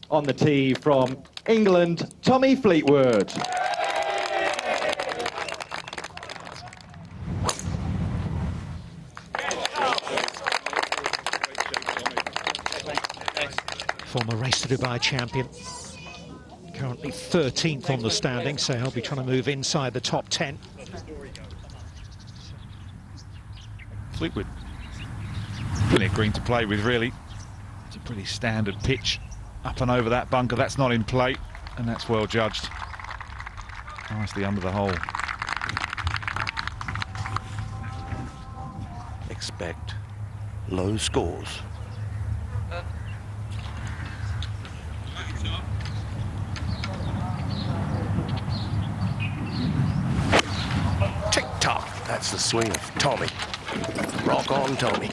On the tee from England, Tommy Fleetwood. Former Race to Dubai champion. Currently 13th on the standing, so he'll be trying to move inside the top 10. Fleetwood. Plenty of green to play with, really. It's a pretty standard pitch. Up and over that bunker, that's not in play, and that's well judged. Nicely under the hole. Expect low scores. Tick-tock, that's the swing of Tommy. Rock on, Tommy.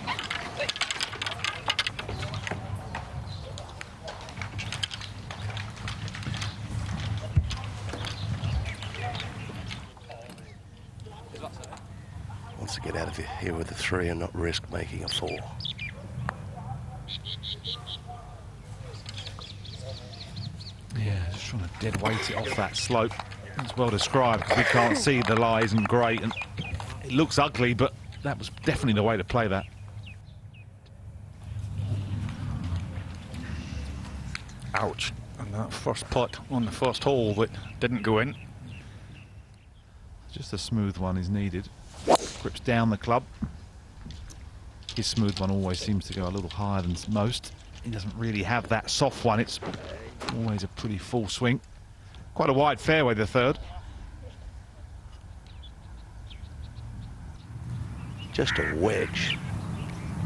Wants to get out of here with a 3 and not risk making a 4. Yeah, just trying to dead weight it off that slope. It's well described because we can't see the lie isn't great and it looks ugly, but that was definitely the way to play that. Ouch. And that first putt on the first hole that didn't go in. Just a smooth one is needed. Grips down the club. His smooth one always seems to go a little higher than most. He doesn't really have that soft one. It's always a pretty full swing. Quite a wide fairway, the third. Just a wedge.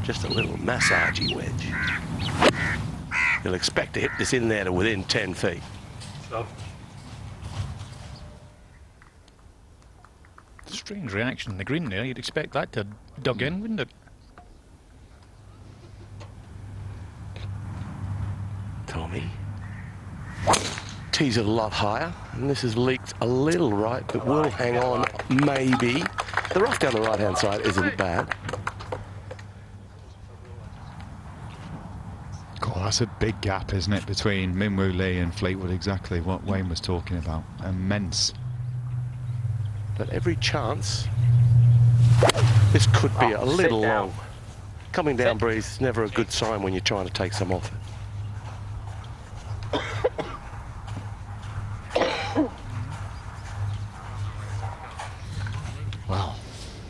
Just a little massagey wedge. You'll expect to hit this in there to within 10 feet. Strange reaction in the green there. You'd expect that to dug in, wouldn't it? Tommy. Tees it a lot higher, and this has leaked a little right, but will hang on, maybe. The rough down the right-hand side isn't bad. God, that's a big gap, isn't it, between Minwoo Lee and Fleetwood? Exactly what Wayne was talking about. Immense. But every chance, this could be a little long. Coming down breeze is never a good sign when you're trying to take some off it. Well,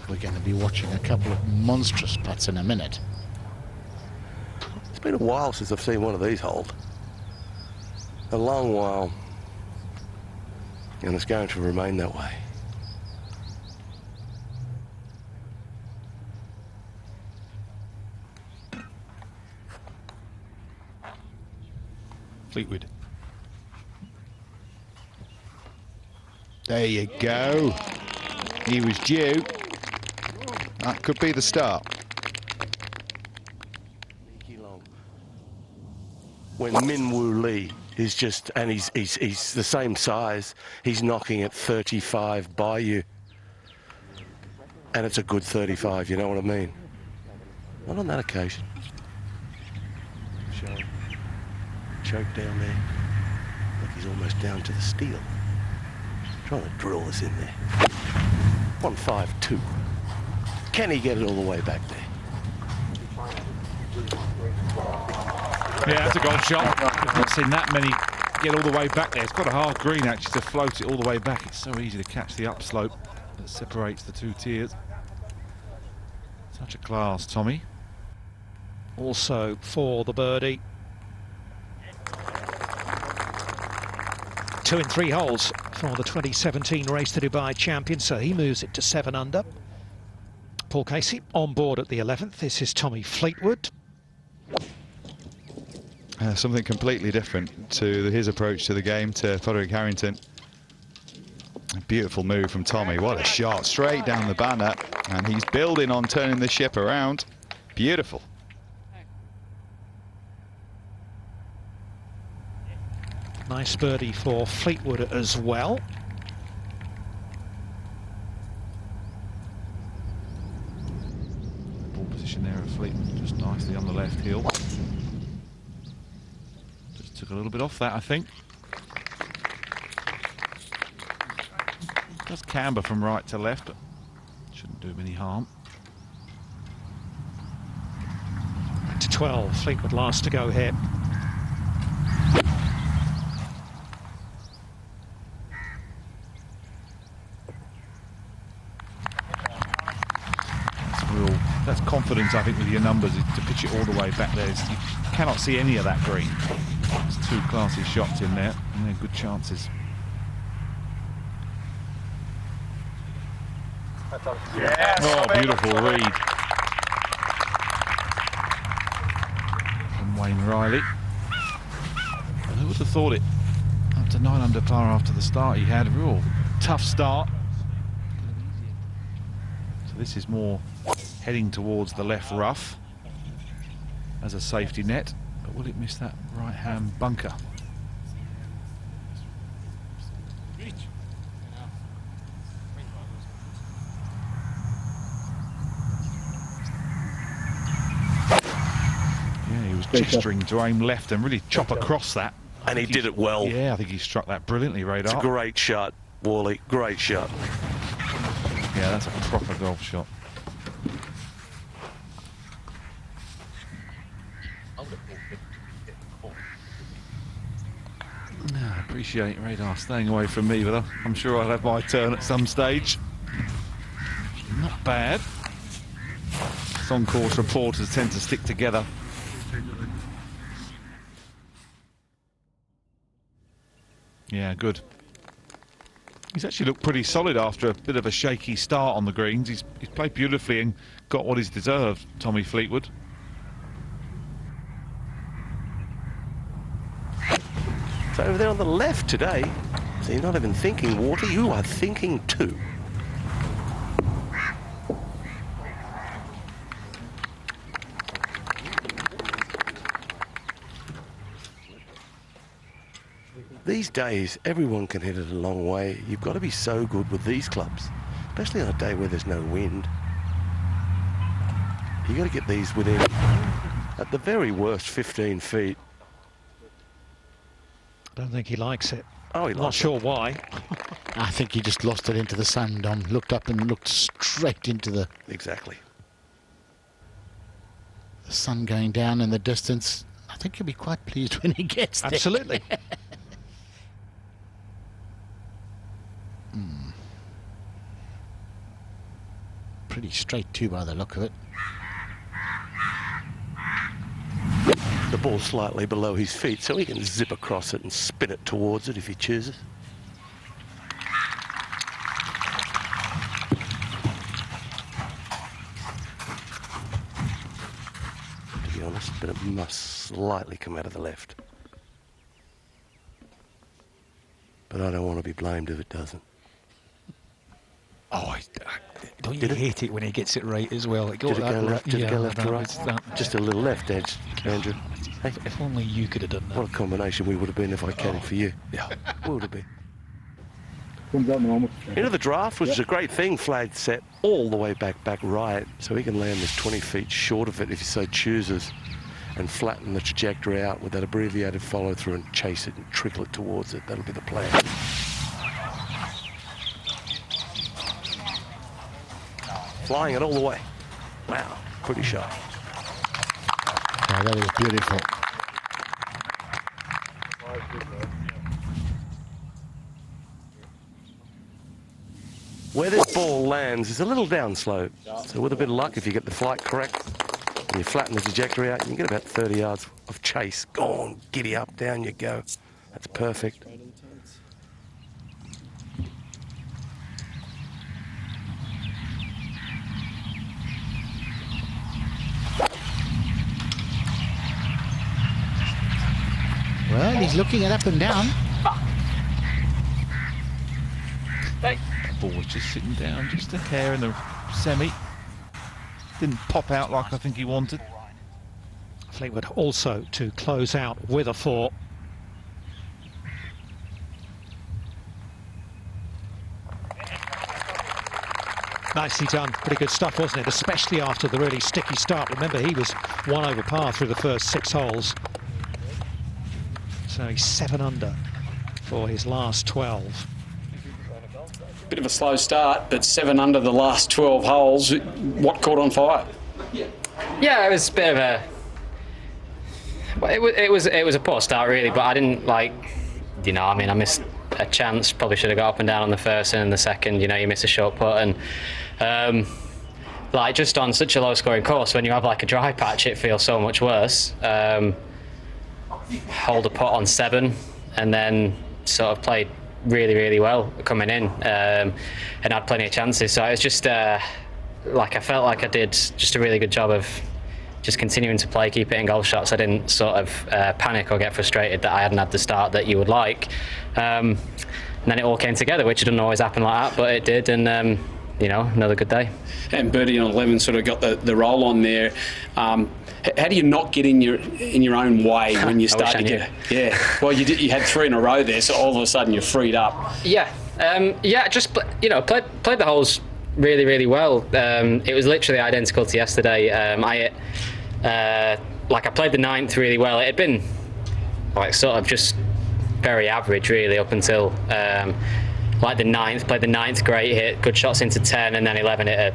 we're going to be watching a couple of monstrous putts in a minute. It's been a while since I've seen one of these hold. A long while. And it's going to remain that way. Fleetwood. There you go. He was due. That could be the start. When Minwoo Lee is just, and he's the same size, he's knocking at 35 by you. And it's a good 35, you know what I mean? Not on that occasion. Choke down there. Look, he's almost down to the steel. Trying to drill this in there. 152. Can he get it all the way back there? Yeah, that's a golf shot. I've not seen that many get all the way back there. It's quite a hard green, actually, to float it all the way back. It's so easy to catch the upslope that separates the two tiers. Such a class, Tommy. Also for the birdie. 2 in 3 holes for the 2017 Race to Dubai champion, so he moves it to 7 under. Paul Casey on board at the 11th. This is Tommy Fleetwood. Something completely different to his approach to the game, to Padraig Harrington. A beautiful move from Tommy. What a shot, straight down the banner, and he's building on turning the ship around. Beautiful. Nice birdie for Fleetwood as well. Ball position there at Fleetwood, just nicely on the left heel. Just took a little bit off that, I think. Does camber from right to left, but shouldn't do him any harm. Back to 12, Fleetwood last to go here. That's confidence, I think, with your numbers, to pitch it all the way back there. You cannot see any of that green. There's two classy shots in there, and they're good chances. Oh, beautiful read from Wayne Riley. And who would have thought it? Up to 9 under par after the start he had. A real tough start. So this is more heading towards the left rough as a safety net, but will it miss that right-hand bunker? Yeah, he was gesturing to aim left and really chop across that. And he did it well. Yeah, I think he struck that brilliantly, Radar. It's a great shot, Wally. Great shot. Yeah, that's a proper golf shot. I appreciate Radar staying away from me, but I'm sure I'll have my turn at some stage. Not bad. On-course reporters tend to stick together. Yeah, good. He's actually looked pretty solid after a bit of a shaky start on the greens. He's played beautifully and got what he's deserved, Tommy Fleetwood. So over there on the left today, so you're not even thinking water, you are thinking too. These days, everyone can hit it a long way. You've got to be so good with these clubs, especially on a day where there's no wind. You've got to get these within, at the very worst, 15 feet. I don't think he likes it. Oh, he Not likes sure it. why. I think he just lost it into the sun, Dom. Looked up and looked straight into the Exactly. sun going down in the distance. I think he'll be quite pleased when he gets there. Absolutely. Pretty straight too by the look of it. The ball's slightly below his feet, so he can zip across it and spin it towards it if he chooses. To be honest, but it must slightly come out of the left. But I don't want to be blamed if it doesn't. Oh, don't you hate it when he gets it right as well? Did it go left? Did it go left to right? Just a little left edge, Andrew. Hey, If only you could have done that. what a combination we would have been if I caddied for you. Yeah. We would have been. You know, the draft, which is a great thing, flag set all the way back right, so he can land this 20 feet short of it if he so chooses, and flatten the trajectory out with that abbreviated follow through and chase it and trickle it towards it. That'll be the plan. Flying it all the way. Wow, pretty shot. Oh, that is beautiful. Where this ball lands is a little downslope, so with a bit of luck, if you get the flight correct and you flatten the trajectory out, you can get about 30 yards of chase. Go on, giddy up, down you go. That's perfect. Well, he's looking it up and down. The ball was just sitting down, just a hair in the semi. Didn't pop out like I think he wanted. Fleetwood also to close out with a 4. Nicely done. Pretty good stuff, wasn't it? Especially after the really sticky start. Remember, he was 1 over par through the first 6 holes. So he's 7 under for his last 12. Bit of a slow start, but 7 under the last 12 holes. What caught on fire? Yeah, it was a bit of a. It was a poor start really, but I didn't I missed a chance. Probably should have got up and down on the first and the second. You miss a short putt and. Just on such a low-scoring course, when you have a dry patch, it feels so much worse. Hold a putt on 7, and then sort of played really, really well coming in, and had plenty of chances. So it was just I felt like I did just a really good job of just continuing to play, keep hitting golf shots. I didn't sort of panic or get frustrated that I hadn't had the start that you would like. And then it all came together, which doesn't always happen like that, but it did, and another good day. And birdie on 11 sort of got the roll on there. How do you not get in your own way when you start to get? Yeah. Well, you had 3 in a row there, so all of a sudden you're freed up. Yeah. Just played the holes really, really well. It was literally identical to yesterday. I played the 9th really well. It had been sort of just very average really up until. The 9th, played the 9th great, hit good shots into 10, and then 11 hit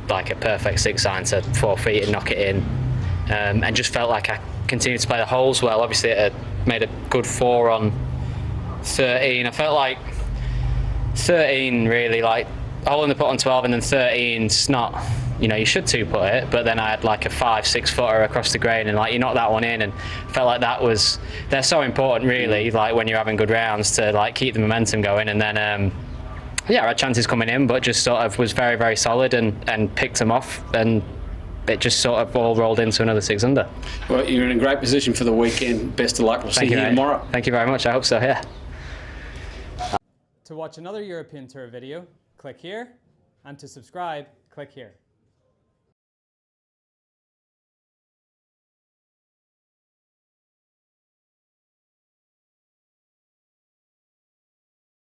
a perfect 6 iron to 4 feet and knock it in, and just felt like I continued to play the holes well. Obviously it had made a good 4 on 13. I felt like 13 really hole in the putt on 12, and then 13's not, you should 2-putt it, but then I had a 5-6 footer across the grain, and you knocked that one in, and felt like they're so important really, when you're having good rounds to keep the momentum going. And then I had chances coming in, but just sort of was very, very solid and picked them off, and it just sort of all rolled into another 6 under. Well, you're in a great position for the weekend. Best of luck. We'll see you tomorrow. Thank you very much. I hope so, yeah. To watch another European Tour video, click here, and to subscribe, click here.